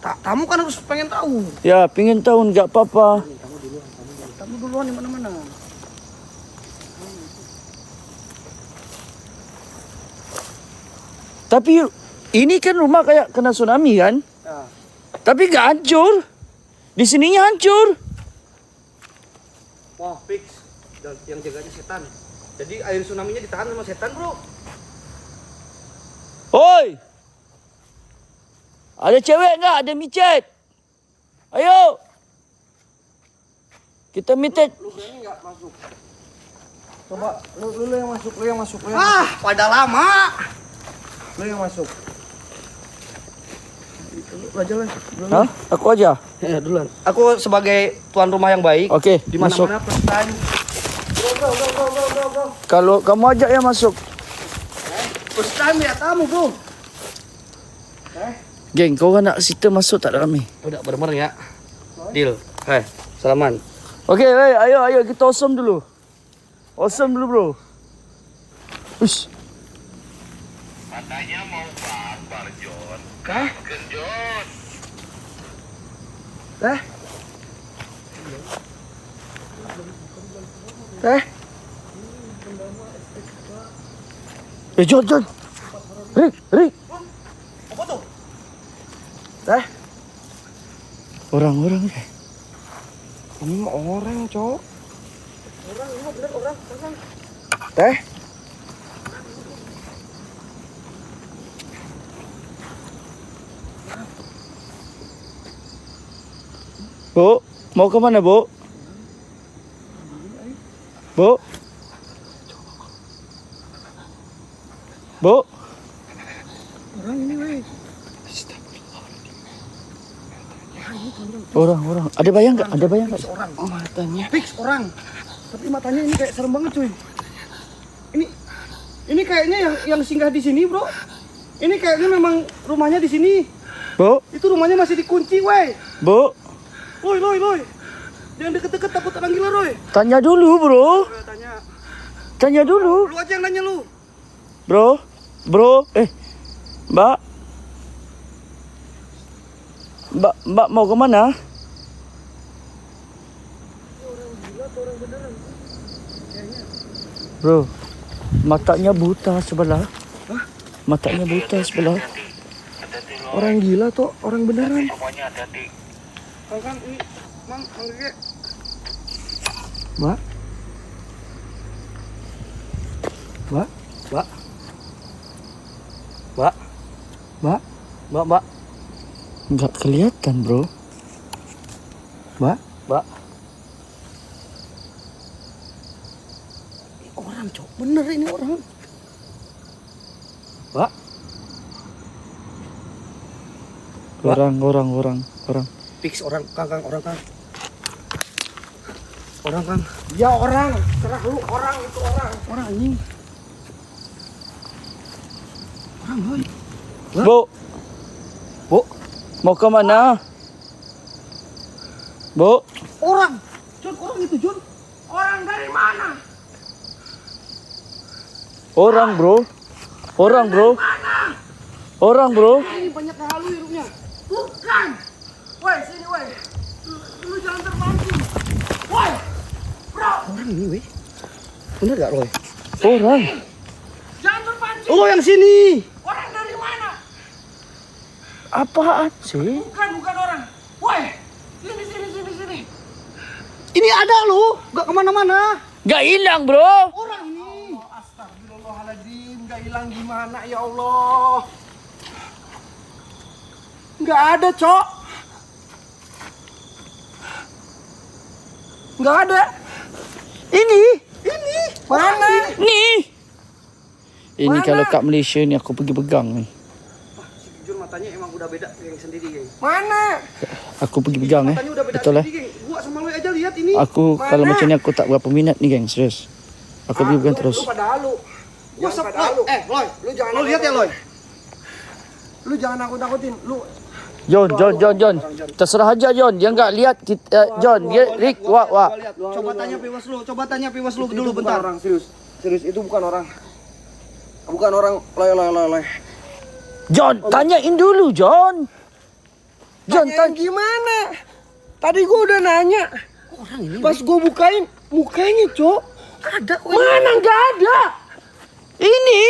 Tamu kan harus pengen tahu. Ya, pingin tahu nggak apa-apa. Tamu duluan di mana-mana. Tapi ini kan rumah kayak kena tsunami kan? Ya. Tapi nggak hancur. Di sininya hancur. Wah, fix. Dan yang jaganya setan. Jadi air tsunami-nya ditahan sama setan, Bro. Hoi! Ada cewek nggak? Ada micet? Ayo! Kita micet. Lu berani nggak masuk? Coba, lu yang masuk, lu yang masuk. Pada lama. Lu yang masuk. Hah? Aku aja. Ya, duluan. Aku sebagai tuan rumah yang baik. Oke, Di masuk. mana-mana pesan. Kalau kamu ajak ya masuk. First time ya tamu, Bro. Geng, kau kan nak kita masuk tak dalam ni? Udah bener ya. Deal. Hai, salaman. Okey, ayo kita awesome dulu. Awesome dulu, bro. Ush. Katanya mau barbar, John. John. John. Rick. Apa tuh? Orang-orang ni. Ini mah orang, Cok. Orang. Teh? Bu, mau ke mana, Bu? Bu? Orang ini, weh. Orang. Ada bayang nggak? Orang. Matanya. Fix orang. Tapi matanya ini kayak serem banget, cuy. Ini kayaknya yang singgah di sini, Bro. Ini kayaknya memang rumahnya di sini. Bu? Itu rumahnya masih dikunci, weh. Bu? Loi. Jangan deket-deket, takut orang gila, Roy. Tanya dulu, bro. Tanya. Tanya dulu. Lu aja yang nanya lu. Bro. Mbak mau ke mana? Bro, matanya buta sebelah. Matanya buta sebelah. Orang gila tuh, orang beneran. Kan ini, Mang Gege. Mbak. Nggak kelihatan, bro. Mbak. Orang, Cok. Bener ini orang. Orang. Fix orang, Kang. Orang, Kang. Ya orang, serah lu orang itu orang. Orang anjing. Orang, boy. Bu, mau ke mana? Bu, Orang. Jun, orang itu, Jun. Orang dari mana? orang, bro. Ini banyak halu hidupnya. Bukan. Woi, sini, woi. Lu jangan terpancing. Woi. Bro. Orang ini, weh. Bener gak, Roy? Orang. Jangan terpancing. Oh, yang sini. Orang dari mana? Apaan sih? Bukan orang. Woi. Sini. Ini ada loh, nggak kemana-mana. Gak hilang bro. Orang ini. Astagfirullahaladzim, nggak hilang gimana ya Allah? Nggak ada, Cok. Nggak ada. Ini. Mana? Nih. Ini Mana? kalau kat Malaysia ni aku pergi pegang ni. Jujur matanya emang udah beda geng sendiri geng. Mana? Aku pergi pegang Matanya udah beda Betul sendiri geng. Gua sama lo aja lihat ini. Aku Mana? kalau macam ni aku tak berapa minat ni geng, serius. Aku pergi pegang terus. Lu pada halu. Gua Jangan sama pada halu. Loy, Lu jangan lo lihat ya Loy. Lu jangan nakut-nakutin. Lu John. Terserah aja John. Dia enggak lihat kita John, dia Rick, wak. Coba tanya Piwas lu dulu itu bukan bentar. orang, serius. Serius, itu bukan orang. Bukan orang. Loy. John, tanyain dulu John. John, Tanyain gimana? Tadi gua udah nanya. Orang ini Pas gua bukain mukanya, Cok. ada kok. Mana nggak ada? Ini.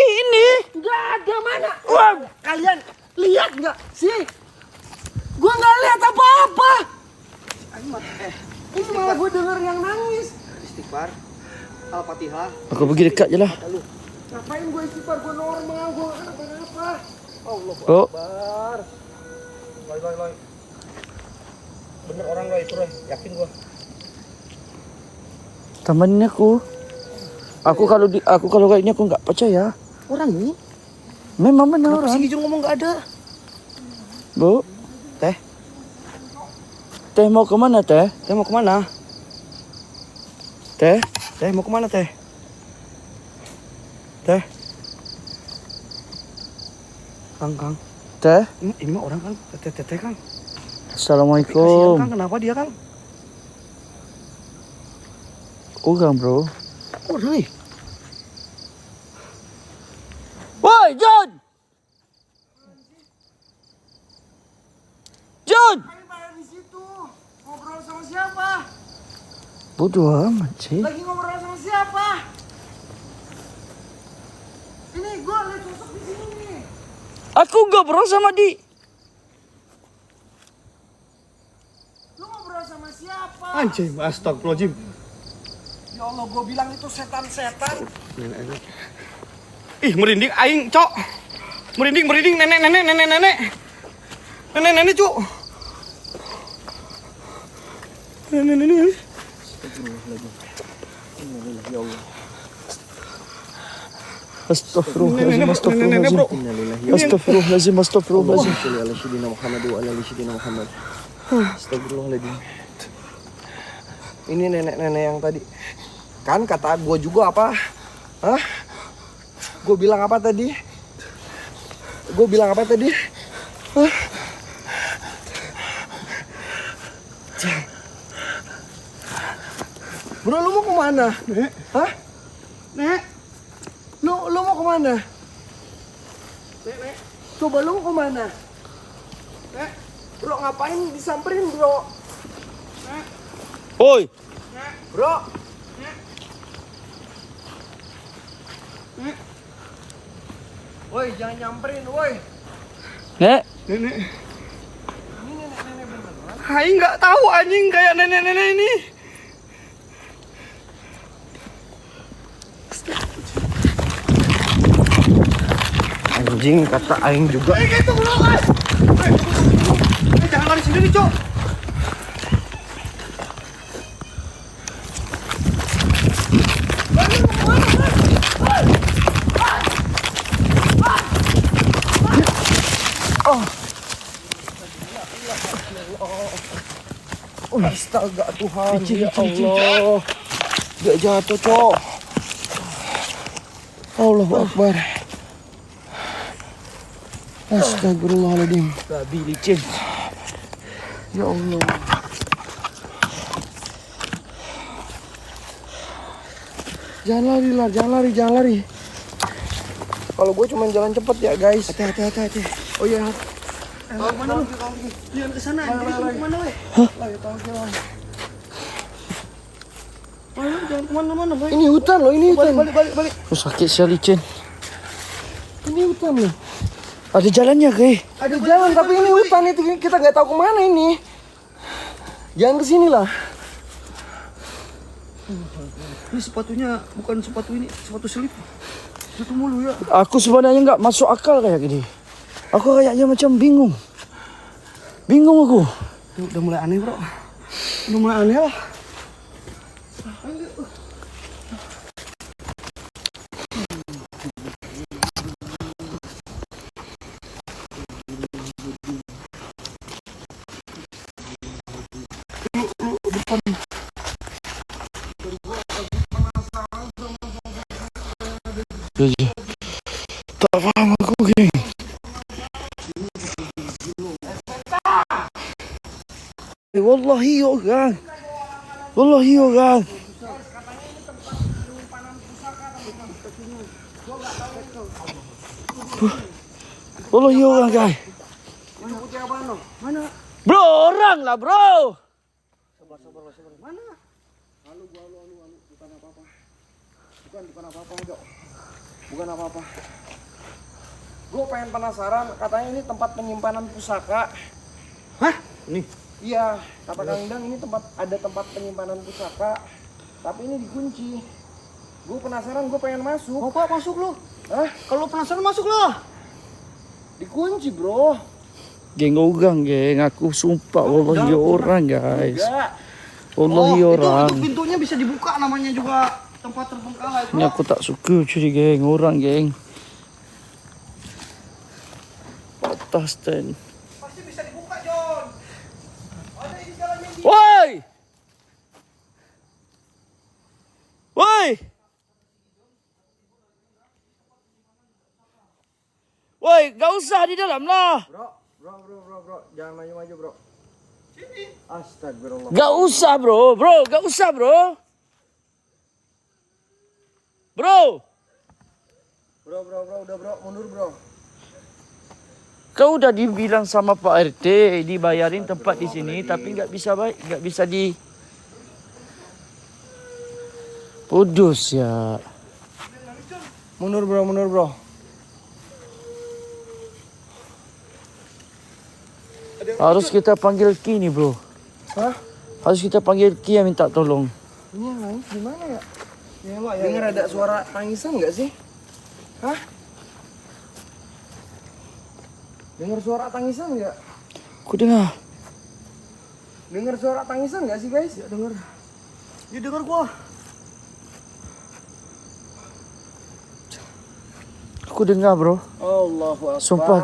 Nggak ada mana? Wah, Kalian lihat nggak sih? Gua nggak lihat apa-apa. Ini malah gua denger yang nangis. Istighfar. Al-Fatihah. aku pergi dekat je lah. Ngapain gua istighfar? Gua normal, gua nggak kenapa-napa. Allah Oh, Akbar. Loy. Bener orang Loy itu Loy, yakin gua. teman aku. Aku kalau kayak ini aku enggak percaya. Orang ini? Memang benar Kenapa orang. si Gijun ngomong nggak ada? Bu. Teh. Teh mau ke mana teh? Teh mau kemana? Teh? Teh mau kemana Teh? Teh? Kang. Teh? Ini mah orang Kang. Teh Kang. Kasihan Assalamualaikum. Kang, kenapa dia Kang? Orang bro. Orang nih. Woi, John! John! Di situ ngobrol sama siapa? Bodoh amat sih. Lagi ngobrol sama siapa? Ini gua lihat sosok di sini nih. Aku ngobrol sama di. Lu ngobrol sama siapa? Anjing, astagfirullahaladzim. Ya Allah, gua bilang itu setan-setan. Ih, merinding aing, Cok. Merinding, nenek. Nenek, Cuk. Nenek. Astagfirullahaladzim. Nenek, bro. Astagfirullahaladzim. Astagfirullahaladzim. Ini nenek-nenek yang tadi. Kan kata gua juga apa? Hah? Gua bilang apa tadi? Hah? Bro, lu mau kemana? Nek. Hah? Nek. Lu mau kemana? Nek. Coba lu mau kemana? Bro, ngapain disamperin, bro? Oi, Bro. Woi, jangan nyamperin, woi. Nek. Nenek. Aing nggak tahu anjing kayak nenek-nenek ini. Anjing, kata aing juga. Gitu bro, jangan lari sendiri, Cok. Astaga Tuhan, ya Allah. Gak jatuh, Cok. Allahu Akbar. Astagfirullahaladzim. babi licin. Ya Allah. Jangan lari lah, jangan lari. Kalau gue cuma jalan cepet ya guys. Hati. Oh iya. Mana lu? Jangan ke sana. Kemana, weh? Jangan kemana-mana, boy. Ini hutan loh, ini hutan. Balik. Aku sakit sekali licin. Ini hutan loh. Ada jalannya ke? Ada jalan tapi ini hutan itu kita nggak tahu kemana ini. Jangan kesini lah. Ini sepatunya bukan sepatu ini, sepatu slip. Itu mulu ya. Aku sebenarnya nggak masuk akal kayak gini. Aku kayaknya macam bingung. Bingung aku. Udah mulai aneh, Bro. Udah mulai aneh lah. Tak faham aku, geng. Wallahi orang. Wallahi orang. Wallahi orang, guys. Mana? Bro, orang lah, bro. Bukan apa-apa. Gue pengen penasaran, katanya ini tempat penyimpanan pusaka. Hah? Nih. Iya, kata Kang Indang ini ada tempat penyimpanan pusaka, tapi ini dikunci. Gue penasaran, gue pengen masuk. Apa masuk lo? Hah? Kalau penasaran masuk lo. Dikunci, bro. Geng orang, geng. Aku sumpah, wallahi orang, guys. Enggak. Wallahi orang. Itu pintunya bisa dibuka, namanya juga tempat terbengkalai, Ini Bro. aku tak suka cuy, geng. Orang, geng. Patah stand. Pasti bisa dibuka, John. Ada ini jalannya di. Woi! Woi! Woi, gak usah di dalam lah. Bro. Jangan maju-maju, bro. Sini. Astagfirullah. Gak usah, bro. Gak usah, bro. Bro, Bro, udah bro, mundur bro. kau udah dibilang sama Pak RT dibayarin tempat di sini, tapi nggak bisa di Pudus ya. Mundur bro. Harus kita panggil Ki nih, bro. Hah? Harus kita panggil Ki yang minta tolong. Ini yang nangis gimana ya? Dengar ada suara tangisan nggak sih? Hah? Dengar suara tangisan nggak? Aku dengar. Dengar suara tangisan nggak sih guys? Ya dengar. Ya dengar gua. Aku dengar, bro. Allahu Akbar. Sumpah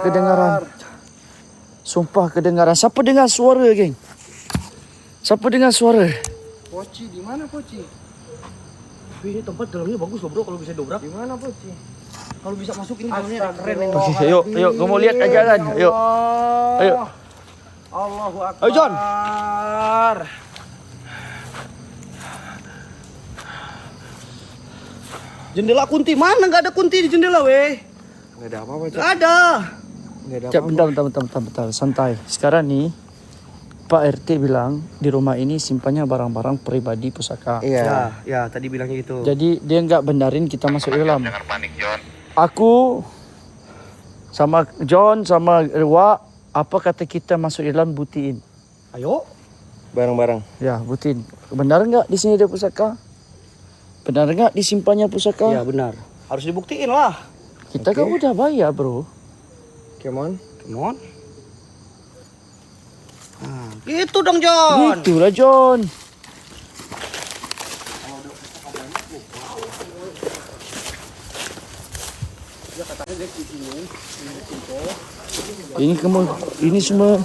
kedengaran. Siapa dengar suara, geng? Siapa dengar suara? Poci, di mana Poci? Tapi ini tempat dalamnya bagus loh, Bro, kalau bisa dobrak. Di mana Poci? Kalau bisa masuk ini dalamnya keren nih. Oke, yuk, gua mau lihat aja kan. Yuk. Ayo. Allahu Akbar. Ayo, John. Jendela kunti mana? Nggak ada kunti di jendela, weh. Nggak ada apa-apa, Cak. Nggak ada. Nggak ada Cak, apa-apa. bentar, santai. Sekarang nih, Pak RT bilang di rumah ini simpannya barang-barang pribadi pusaka. Iya. Ya, tadi bilangnya gitu. Jadi dia nggak benarin kita masuk ke dalam. Jangan panik, John. Aku sama John sama Wak, apa kata kita masuk di dalam buktiin? Ayo. Barang-barang. Ya, buktiin. Benar nggak di sini ada pusaka? Benar nggak disimpannya pusaka? Ya, benar. Harus dibuktiin lah. Kita kan udah bayar, bro. Come on. Come on. Nah, gitu dong, John. Itulah John. Ini semua